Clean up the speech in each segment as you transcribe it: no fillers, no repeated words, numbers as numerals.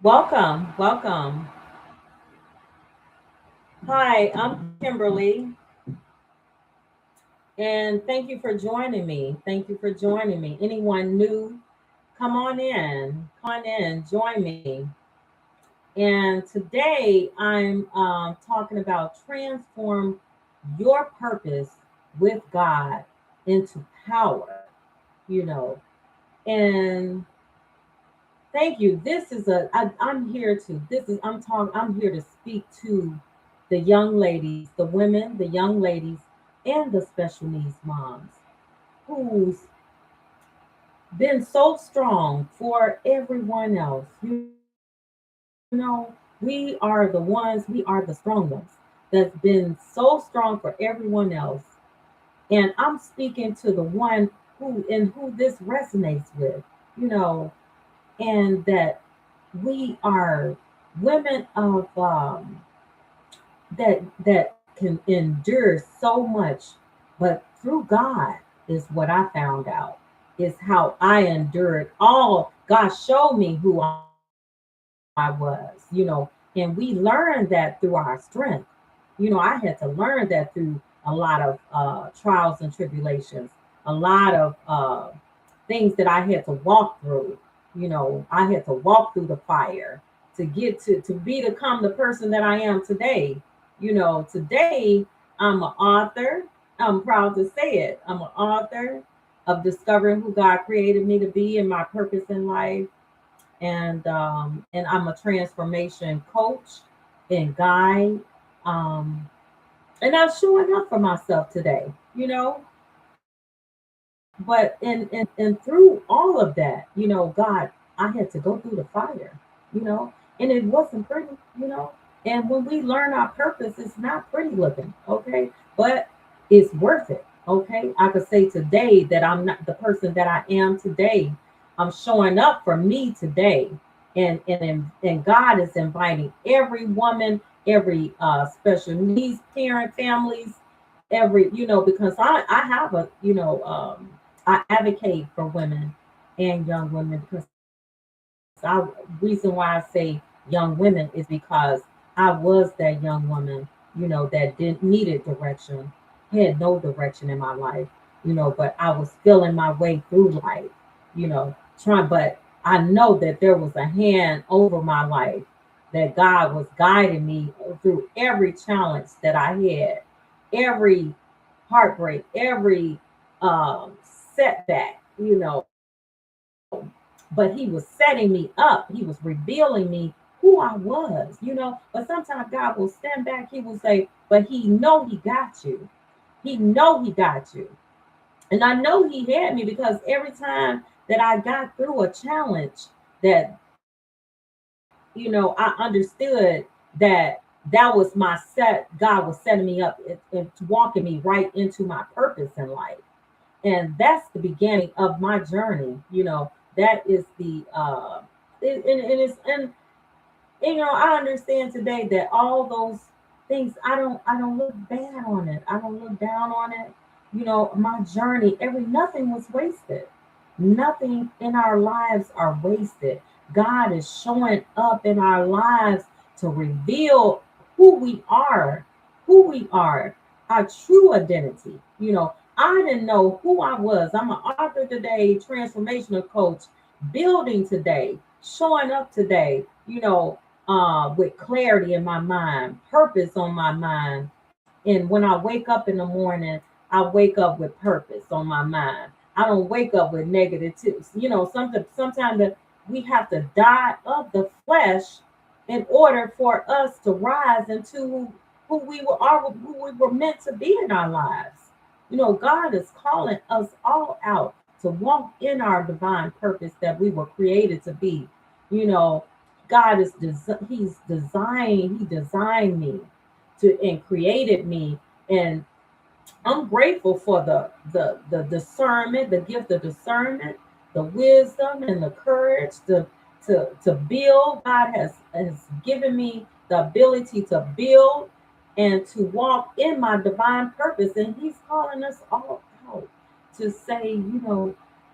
Welcome, welcome. Hi, I'm Kimberly, and thank you for joining me. Thank you for joining me. Anyone new, come on in, join me. And today I'm talking about transform your purpose with God into power, you know. And thank you. I'm here to, I'm here to speak to the young ladies, the women, the young ladies, and the special needs moms who's been so strong for everyone else. We are the ones, we are the strong ones that's been so strong for everyone else. And I'm speaking to the one who this resonates with, you know, and that we are women of that can endure so much, but through God is what I found out, is how I endured all. God showed me who I was, and we learned that through our strength. I had to learn that through a lot of trials and tribulations, a lot of things that I had to walk through. I had to walk through the fire to get to become the person that I am today. Today I'm an author. I'm proud to say it. I'm an author of discovering who God created me to be and my purpose in life. And I'm a transformation coach and guide. Um, and I'm showing up for myself today, but and through all of that, God, I had to go through the fire, you know, and it wasn't pretty, And when we learn our purpose, it's not pretty looking, okay, but it's worth it, okay. I could say today that I'm not the person that I am today. I'm showing up for me today, and God is inviting every woman, every special needs parent, families, every because I have a I advocate for women and young women, because reason why I say young women is because I was that young woman, that didn't needed direction, had no direction in my life, but I was feeling my way through life, trying, but I know that there was a hand over my life, that God was guiding me through every challenge that I had, every heartbreak, every setback, but he was setting me up. He was revealing me who I was, But sometimes God will stand back. He will say, but he know he got you. He know he got you. And I know he had me, because every time that I got through a challenge, that, I understood that that was my set. God was setting me up and walking me right into my purpose in life. And that's the beginning of my journey. That is the and it's and I understand today that all those things, I don't look bad on it, I don't look down on it. My journey, every nothing was wasted. Nothing in our lives are wasted. God is showing up in our lives to reveal who we are, our true identity. I didn't know who I was. I'm an author today, transformational coach, building today, showing up today, with clarity in my mind, purpose on my mind. And when I wake up in the morning, I wake up with purpose on my mind. I don't wake up with negative tips. Sometimes we have to die of the flesh in order for us to rise into who we were meant to be in our lives. God is calling us all out to walk in our divine purpose that we were created to be. You know, God is He designed me to and created me, and I'm grateful for the discernment, the gift of discernment, the wisdom and the courage to build. God has given me the ability to build and to walk in my divine purpose. And He's calling us all out to say,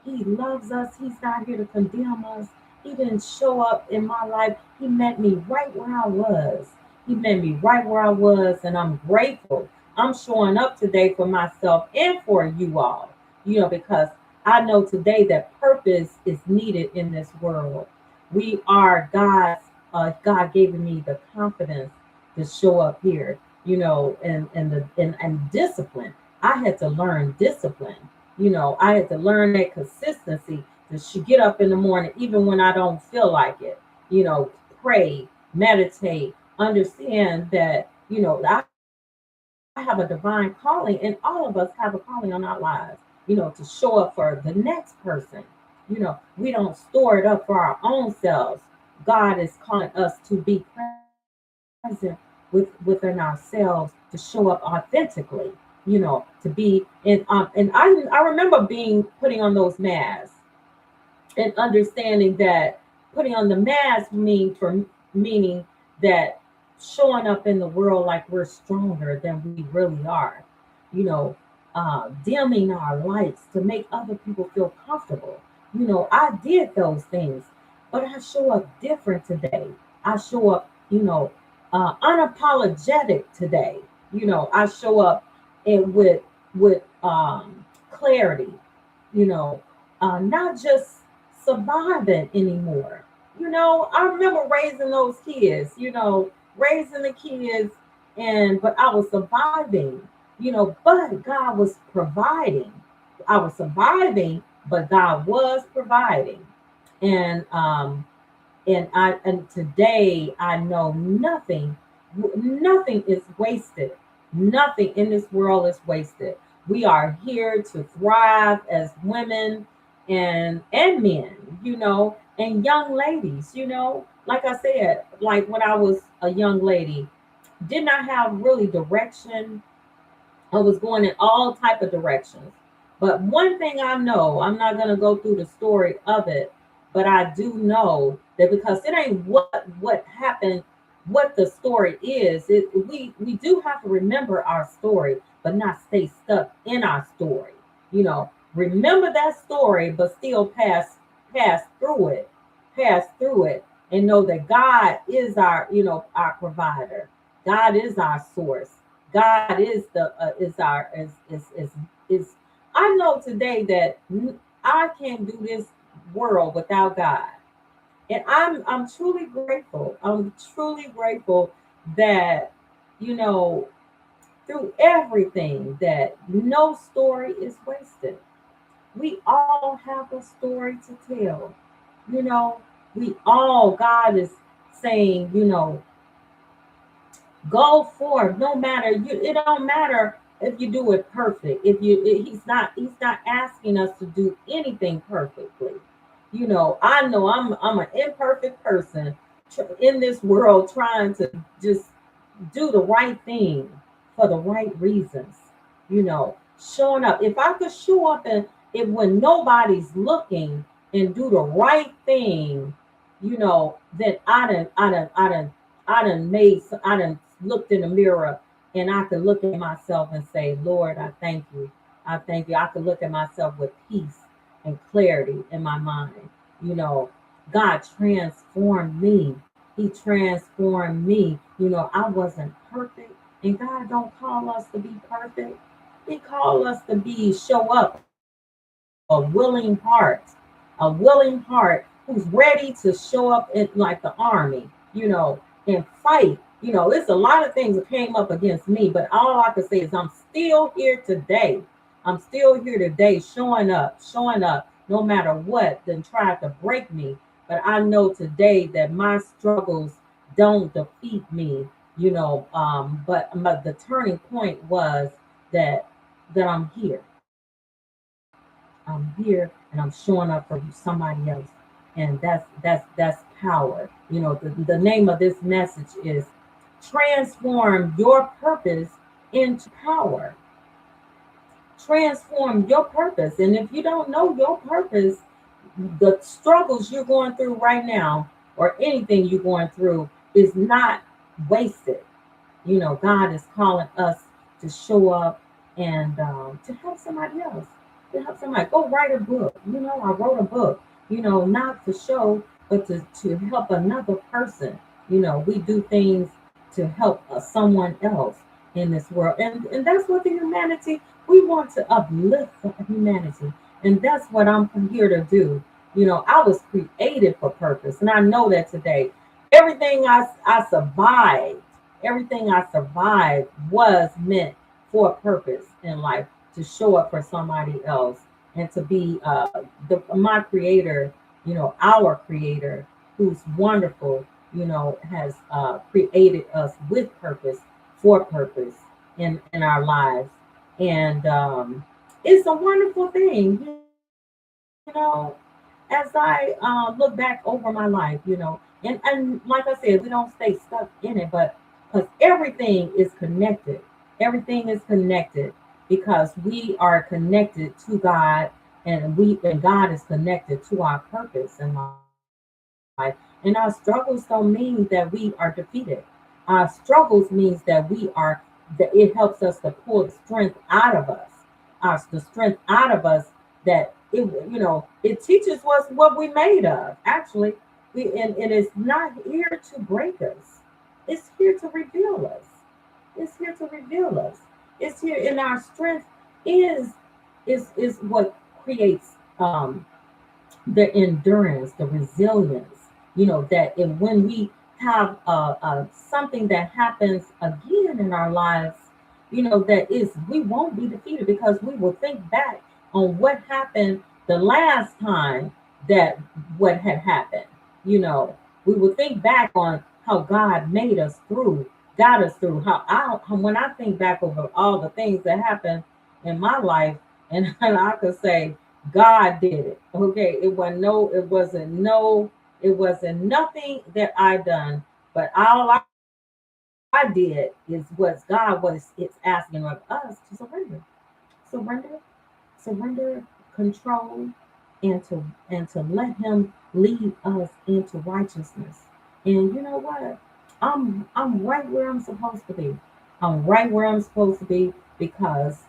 He loves us. He's not here to condemn us. He didn't show up in my life. He met me right where I was. He met me right where I was, and I'm grateful. I'm showing up today for myself and for you all, because I know today that purpose is needed in this world. We are God gave me the confidence to show up here, and discipline. I had to learn discipline. I had to learn that consistency to get up in the morning, even when I don't feel like it. Pray, meditate, understand that I have a divine calling, and all of us have a calling on our lives. To show up for the next person. We don't store it up for our own selves. God is calling us to be present within ourselves, to show up authentically, to be and I remember putting on those masks and understanding that putting on the mask meaning that showing up in the world like we're stronger than we really are, you know, dimming our lights to make other people feel comfortable. I did those things, but I show up different today. I show up, unapologetic today. I show up with clarity, you know, not just surviving anymore. I remember raising those kids, raising the kids, but I was surviving, but God was providing. I was surviving, but God was providing. And and today I know nothing is wasted. Nothing in this world is wasted. We are here to thrive as women and men, and young ladies, like I said, like when I was a young lady, did not have really direction. I was going in all type of directions. But one thing I know, I'm not going to go through the story of it, but I do know that because it ain't what happened, what the story is. We do have to remember our story, but not stay stuck in our story. Remember that story, but still pass through it, pass through it, and know that God is our provider. God is our source. God is. I know today that I can't do this world without God, and I'm truly grateful. I'm truly grateful that you know through everything that no story is wasted. We all have a story to tell. You know, God is saying, go forth. No matter it don't matter if you do it perfect. If you he's not asking us to do anything perfectly. I know I'm an imperfect person in this world trying to just do the right thing for the right reasons. Showing up. If I could show up and if when nobody's looking and do the right thing, then I done looked in the mirror and I could look at myself and say, Lord, I thank you. I thank you. I could look at myself with peace and clarity in my mind. You know, God transformed me. He transformed me. I wasn't perfect. And God don't call us to be perfect. He called us to show up a willing heart, who's ready to show up in like the army, and fight. It's a lot of things that came up against me, but all I can say is I'm still here today. I'm still here today, showing up, no matter what then tried to break me. But I know today that my struggles don't defeat me, but the turning point was that I'm here. I'm here and I'm showing up for somebody else. And that's power. The name of this message is transform your purpose into power. Transform your purpose. And if you don't know your purpose, the struggles you're going through right now or anything you're going through is not wasted. God is calling us to show up and to help somebody else. To help somebody. Go write a book. I wrote a book, not to show. but to help another person. We do things to help someone else in this world. And that's what the humanity, we want to uplift the humanity. And that's what I'm here to do. I was created for purpose. And I know that today, everything I survived, everything I survived was meant for a purpose in life, to show up for somebody else and to be my creator, our creator, who's wonderful, has created us with purpose, for purpose in our lives. And it's a wonderful thing, as I look back over my life, and like I said, we don't stay stuck in it, but because everything is connected, everything is connected because we are connected to God, and God is connected to our purpose in life. And our struggles don't mean that we are defeated. Our struggles means that that it helps us to pull the strength out of us, the strength out of us, that it teaches us what we made of. Actually, and it's not here to break us. It's here to reveal us. It's here to reveal us. It's here, and our strength is is what creates the endurance, the resilience. That and when we have something that happens again in our lives, that is, we won't be defeated because we will think back on what happened the last time, that what had happened. We will think back on how God made us through, got us through. When I think back over all the things that happened in my life, and I could say God did it. Okay, it wasn't nothing that I done, but all I did is what God was. It's asking of us to surrender, surrender, control, and to let Him lead us into righteousness. And you know what? I'm right where I'm supposed to be. I'm right where I'm supposed to be because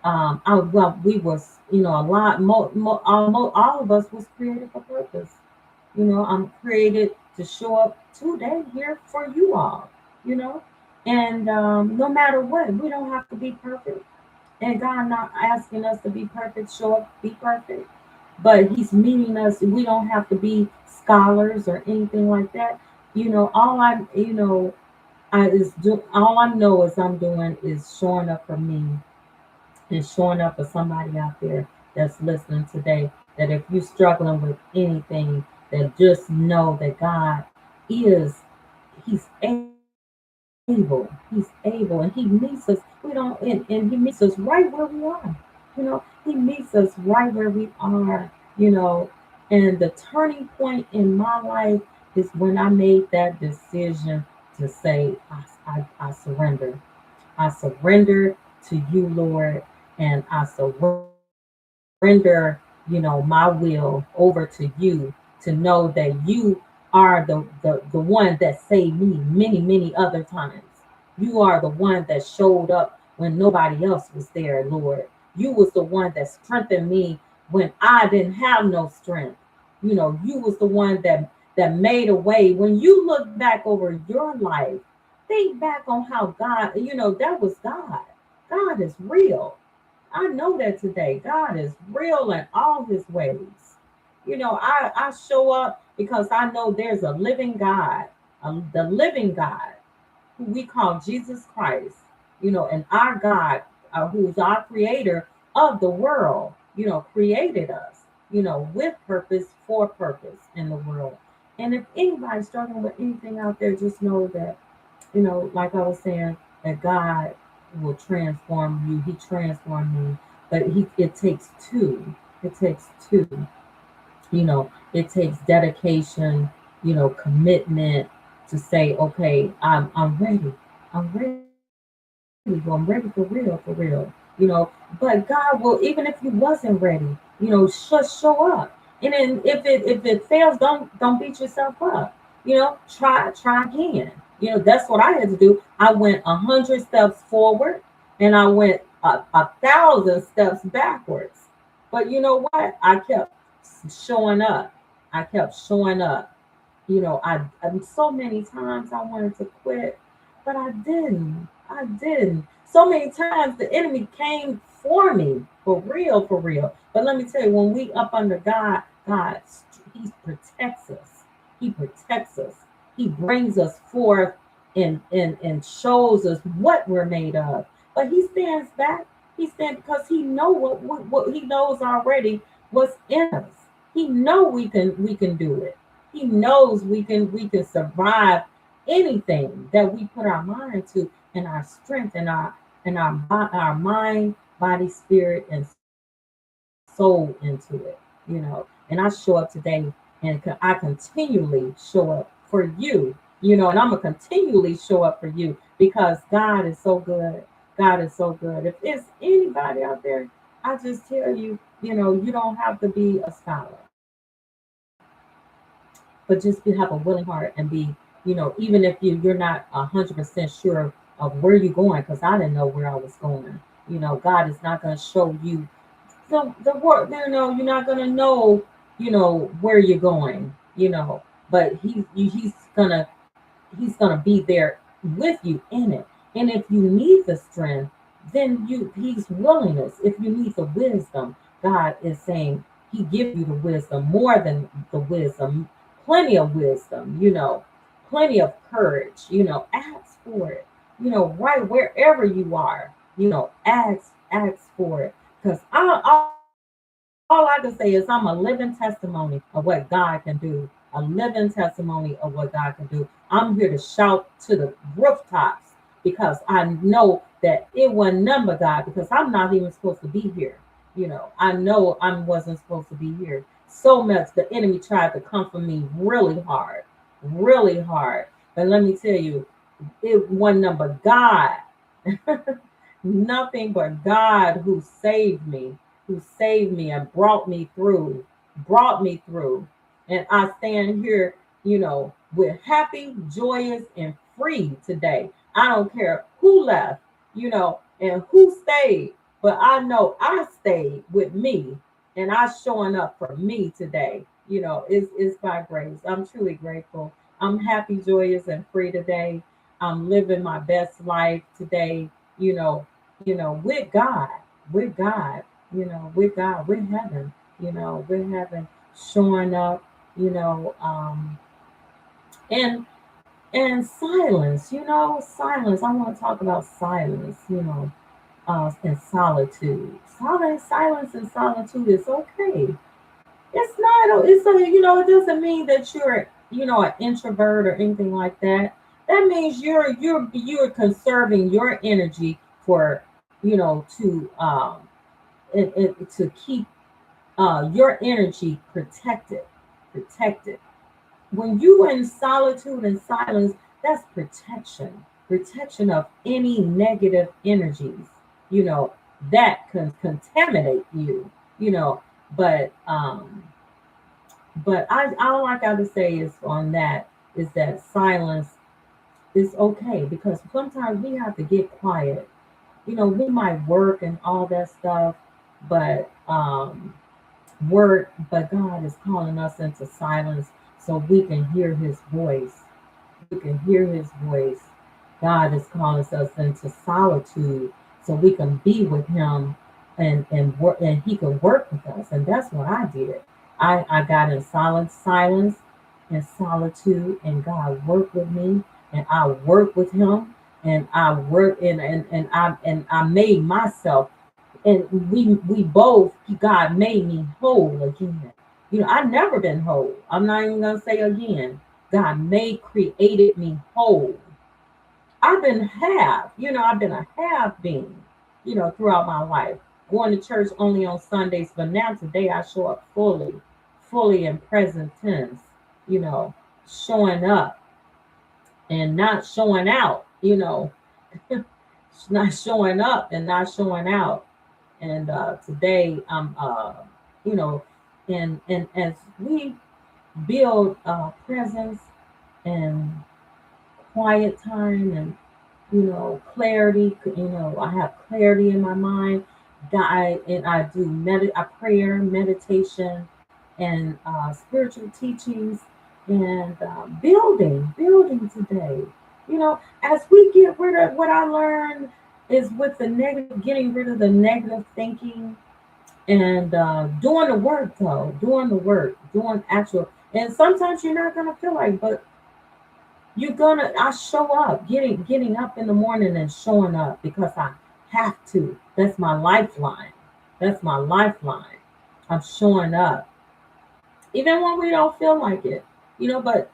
well, we was, a lot, all of us was created for purpose. I'm created to show up today here for you all, you know, and no matter what, we don't have to be perfect. And God not asking us to be perfect, show up, be perfect, but He's meeting us. We don't have to be scholars or anything like that. All all I know is I'm doing is showing up for me and showing up for somebody out there that's listening today. That if you're struggling with anything, that just know that God is, He's able. He's able, and He meets us. We don't, and He meets us right where we are. He meets us right where we are. And the turning point in my life is when I made that decision to say, I surrender. I surrender to you, Lord, and I surrender, my will over to you, to know that you are the one that saved me many, many other times. You are the one that showed up when nobody else was there, Lord. You was the one that strengthened me when I didn't have no strength. You was the one that made a way. When you look back over your life, think back on how God, that was God. God is real. I know that today. God is real in all His ways. I show up because I know there's a living God, the living God, who we call Jesus Christ, and our God, who's our creator of the world, created us, with purpose, for purpose in the world. And if anybody's struggling with anything out there, just know that, like I was saying, that God will transform you. He transformed me, but it takes two. It takes two. It takes dedication, commitment to say, okay, I'm ready. I'm ready. I'm ready for real. But God will, even if you wasn't ready, just show up. And then if it fails, don't beat yourself up. Try again. That's what I had to do. I went 100 steps forward, and I went a thousand steps backwards. But you know what? I kept showing up. I kept showing up. So many times I wanted to quit, but I didn't. I didn't. So many times the enemy came for me, for real, for real. But let me tell you, when we up under God, God, He protects us. He protects us. He brings us forth and shows us what we're made of. But He stands back. He stands because He know what He knows already what's in us. He know we can do it. He knows we can survive anything that we put our mind to, and our strength and our mind, body, spirit, and soul into it. And I show up today, and I continually show up for you. And I'm gonna continually show up for you because God is so good. God is so good. If there's anybody out there, I just tell you, you don't have to be a scholar, but just have a willing heart and be, even if you're not 100% sure of where you're going, because I didn't know where I was going. God is not going to show you the work. You're not going to know, where you're going. But he's gonna be there with you in it. And if you need the strength, then he's willingness. If you need the wisdom, God is saying He give you the wisdom, more than the wisdom, plenty of wisdom, plenty of courage, ask for it, right wherever you are, ask for it. Because all I can say is I'm a living testimony of what God can do. A living testimony of what God can do. I'm here to shout to the rooftops because I know that it wasn't none but God, because I'm not even supposed to be here. I know I wasn't supposed to be here. So much the enemy tried to come for me really hard, really hard. But let me tell you, it wasn't none but God. Nothing but God who saved me and brought me through. And I stand here, with happy, joyous, and free today. I don't care who left, and who stayed, but I know I stayed with me, and I showing up for me today. It's by grace. I'm truly grateful. I'm happy, joyous, and free today. I'm living my best life today, you know, with God, with God, with God, with heaven, with heaven showing up, you know, um, and silence, silence. I want to talk about silence, and solitude. Silence and solitude is okay. It's not. It's so it doesn't mean that you're an introvert or anything like that. That means you're conserving your energy for to keep your energy protected. When you are in solitude and silence, that's protection of any negative energies, you know, that can contaminate you, you know. But I all I gotta say is on that is that silence is okay, because sometimes we have to get quiet. We might work and all that stuff, but but God is calling us into silence so we can hear His voice. We can hear His voice. God is calling us into solitude so we can be with Him and work, and He can work with us. And that's what I did. I got in silence and solitude, and God worked with me, and I worked with Him, and I worked and I made myself, and we both, God made me whole again. I never been whole. I'm not even gonna say again. God created me whole. I've been a half being, throughout my life, going to church only on Sundays, but now today I show up fully in present tense, you know, showing up and not showing out, not showing up and not showing out. And today I'm, you know, and as we build presence and quiet time and clarity, I have clarity in my mind. I do prayer, meditation, and spiritual teachings, and building today. As we get rid of what I learned is with the negative, getting rid of the negative thinking and doing the work, though, doing the work, doing actual. And sometimes you're not gonna feel like, but I show up, getting up in the morning and showing up because I have to. That's my lifeline. That's my lifeline. I'm showing up even when we don't feel like it. But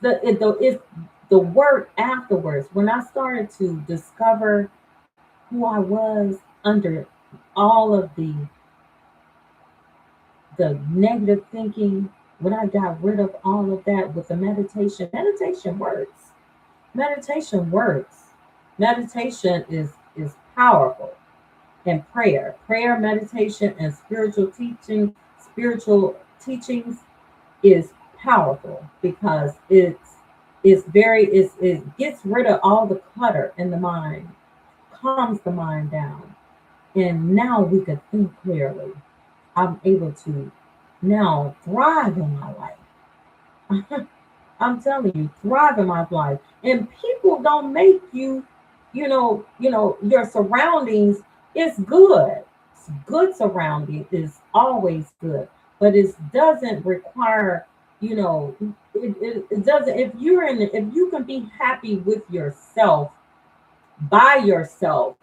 it's the work afterwards. When I started to discover who I was under all of the negative thinking, when I got rid of all of that with the meditation works. Meditation works. Meditation is powerful. And prayer, meditation, and spiritual teachings is powerful because it gets rid of all the clutter in the mind, calms the mind down, and now we can think clearly. I'm able to now thrive in my life. I'm telling you, thrive in my life. And people don't make you, your surroundings is good. Good surrounding is always good, but it doesn't require, it doesn't. If you can be happy with yourself by yourself,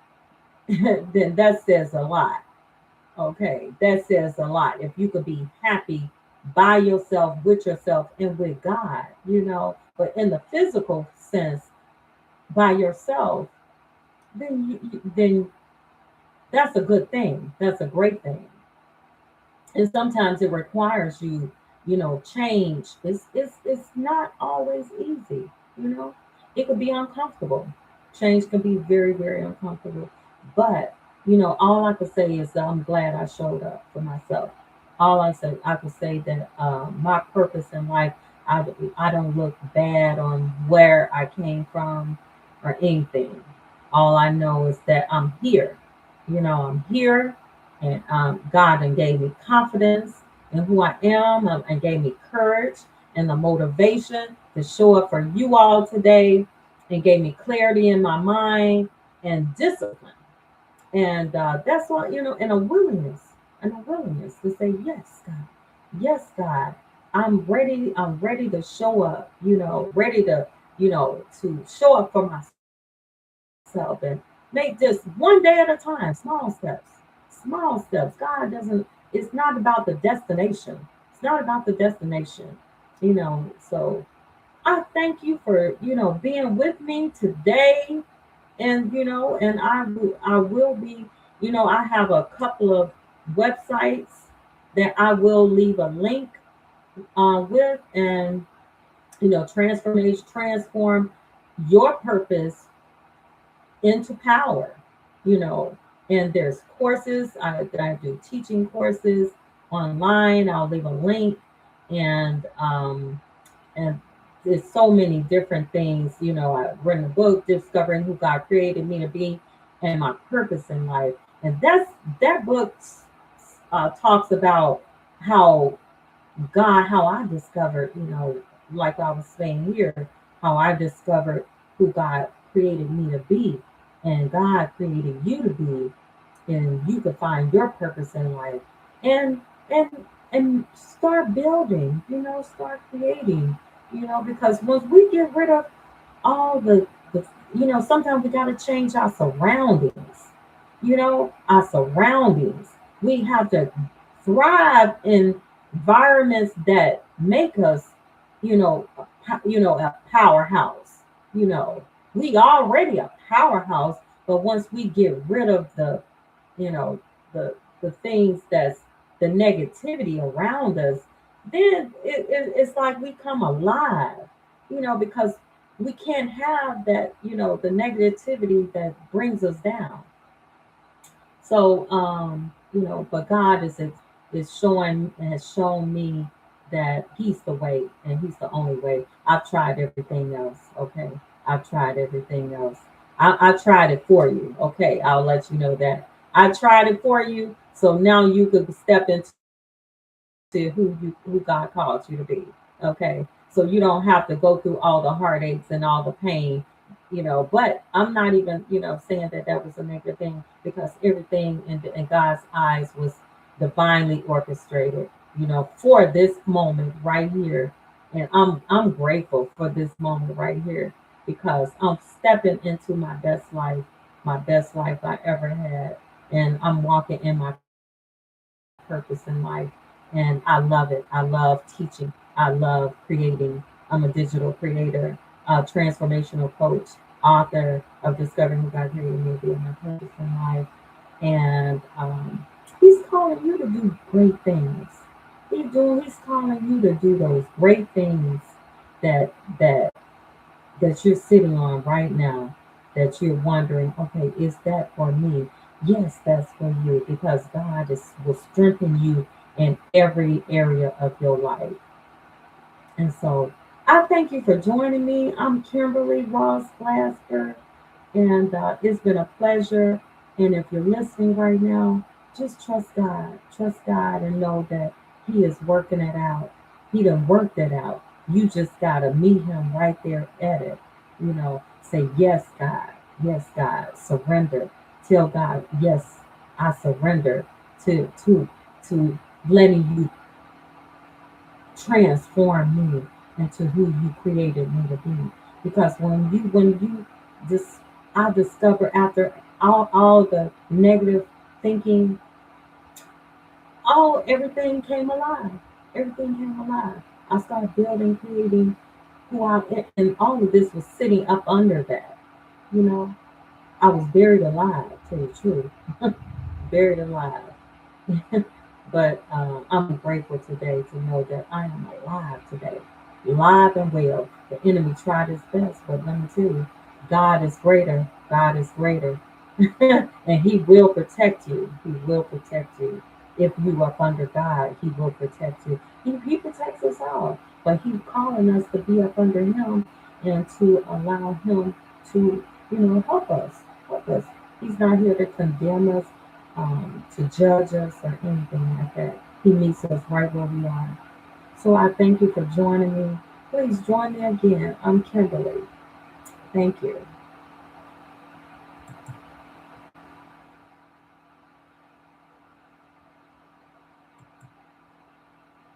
then that says a lot. Okay, that says a lot. If you could be happy by yourself, with yourself, and with God, but in the physical sense, by yourself, then that's a good thing. That's a great thing. And sometimes it requires you, change. It's not always easy. It could be uncomfortable. Change can be very, very uncomfortable. But all I could say is that I'm glad I showed up for myself. All I could say that my purpose in life, I don't look bad on where I came from or anything. All I know is that I'm here. I'm here, and God and gave me confidence in who I am, and gave me courage and the motivation to show up for you all today, and gave me clarity in my mind and discipline. And that's why, and a willingness to say, yes, God, I'm ready to show up, ready to, to show up for myself and make this one day at a time, small steps. God doesn't, it's not about the destination. It's not about the destination, so I thank you for, being with me today. And and I will be, I have a couple of websites that I will leave a link with, and transform your purpose into power. you know and there's courses. I do teaching courses online. I'll leave a link. And there's so many different things. I've written a book, Discovering Who God Created Me to Be and My Purpose in Life. And that book talks about how how I discovered, like I was saying here, how I discovered who God created me to be, and God created you to be, and you could find your purpose in life, and and and start building, start creating, because once we get rid of all the sometimes we got to change our surroundings, our surroundings. We have to thrive in environments that make us, a powerhouse. You know, we already a powerhouse, but once we get rid of you know, the things that's the negativity around us, then it's like we come alive, because we can't have that, the negativity that brings us down. So, but God is showing has shown me that He's the way and He's the only way. I've tried everything else. Okay, I've tried everything else. I tried it for you. Okay, I'll let you know that I tried it for you. So now you could step into who God called you to be. Okay. So you don't have to go through all the heartaches and all the pain, but I'm not even, saying that that was a negative thing, because everything in God's eyes was divinely orchestrated, for this moment right here. And I'm grateful for this moment right here, because I'm stepping into my best life I ever had. And I'm walking in my purpose in life. And I love it. I love teaching. I love creating. I'm a digital creator, transformational coach, author of Discovering Who God Created Me to Be, My Purpose in Life. And He's calling you to do great things. He's calling you to do those great things that that that you're sitting on right now, that you're wondering, okay, is that for me? Yes, that's for you, because will strengthen you in every area of your life. And so I thank you for joining me. I'm Kimberly Ross Glasper, and it's been a pleasure. And if you're listening right now, just trust God. Trust God and know that He is working it out. He done worked it out. You just got to meet Him right there at it. Say, yes, God. Yes, God. Surrender. Tell God, yes, I surrender to letting you transform me into who you created me to be. Because when you just I discover, after all the negative thinking, all everything came alive. Everything came alive. I started building, creating who I am, and all of this was sitting up under that. You know, I was buried alive, to tell you the truth. Buried alive. But I'm grateful today to know that I am alive today, alive and well. The enemy tried his best, but let me tell you, God is greater. God is greater. And He will protect you. He will protect you. If you are under God, He will protect you. He protects us all, but He's calling us to be up under Him, and to allow Him to, help us. Help us. He's not here to condemn us, to judge us or anything like that. He meets us right where we are. So I thank you for joining me. Please join me again. I'm Kimberly. Thank you.